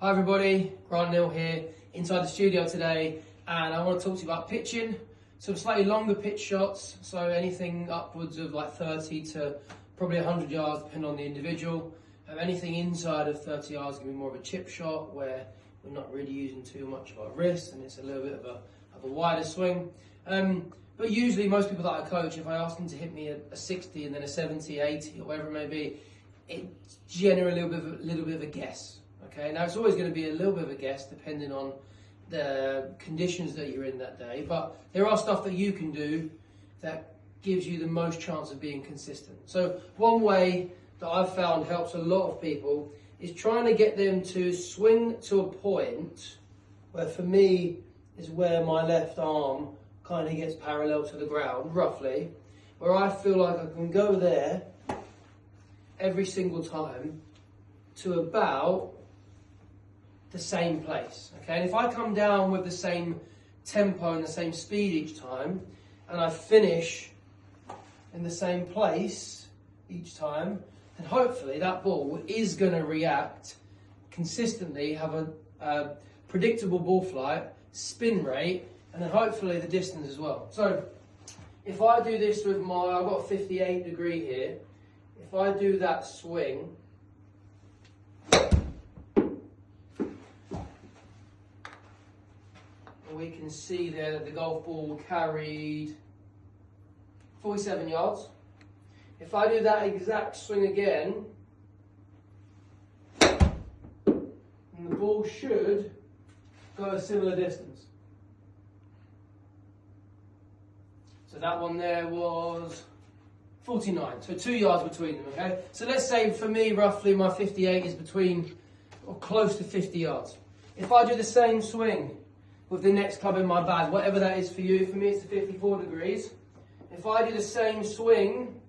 Hi everybody, Grant Neal here, inside the studio today, and I want to talk to you about pitching, some slightly longer pitch shots, so anything upwards of like 30 to probably 100 yards depending on the individual. Anything inside of 30 yards is going to be more of a chip shot where we're not really using too much of our wrist and it's a little bit of a wider swing. But usually most people that I coach, if I ask them to hit me a 60 and then a 70, 80 or whatever it may be, it's generally a little bit of a guess. Okay, now it's always going to be a little bit of a guess depending on the conditions that you're in that day, but there are stuff that you can do that gives you the most chance of being consistent. So one way that I've found helps a lot of people is trying to get them to swing to a point where, for me, is where my left arm kind of gets parallel to the ground, roughly, where I feel like I can go there every single time to about the same place. Okay, and if I come down with the same tempo and the same speed each time, and I finish in the same place each time, then hopefully that ball is going to react consistently, have a predictable ball flight, spin rate, and then hopefully the distance as well. So if I do this with I've got a 58 degree here, if I do that swing, we can see there that the golf ball carried 47 yards. If I do that exact swing again, then the ball should go a similar distance. So that one there was 49, so 2 yards between them, okay? So let's say for me, roughly my 58 is between or close to 50 yards. If I do the same swing with the next club in my bag, whatever that is for you, for me it's the 54 degrees. If I do the same swing,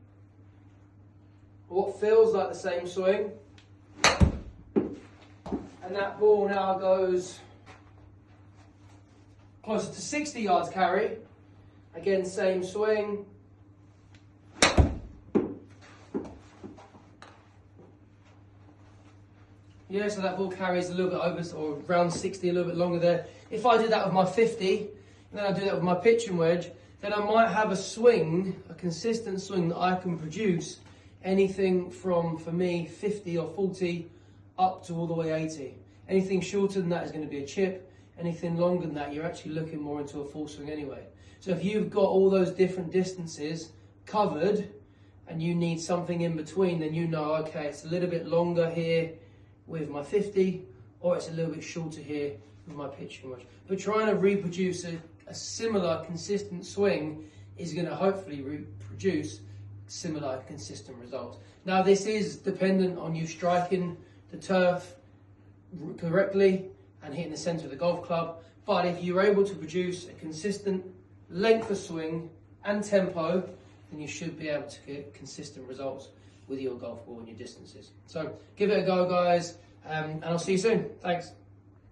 what feels like the same swing, and that ball now goes closer to 60 yards carry, again same swing, yeah, so that ball carries a little bit over, or around 60, a little bit longer there. If I do that with my 50, and then I do that with my pitching wedge, then I might have a swing, a consistent swing that I can produce anything from, for me, 50 or 40 up to all the way 80. Anything shorter than that is going to be a chip. Anything longer than that, you're actually looking more into a full swing anyway. So if you've got all those different distances covered and you need something in between, then you know, okay, it's a little bit longer here with my 50, or it's a little bit shorter here with my pitching wedge. But trying to reproduce a similar consistent swing is going to hopefully reproduce similar consistent results. Now this is dependent on you striking the turf correctly and hitting the centre of the golf club, but if you're able to produce a consistent length of swing and tempo, then you should be able to get consistent results with your golf ball and your distances. So give it a go, guys, and I'll see you soon. Thanks.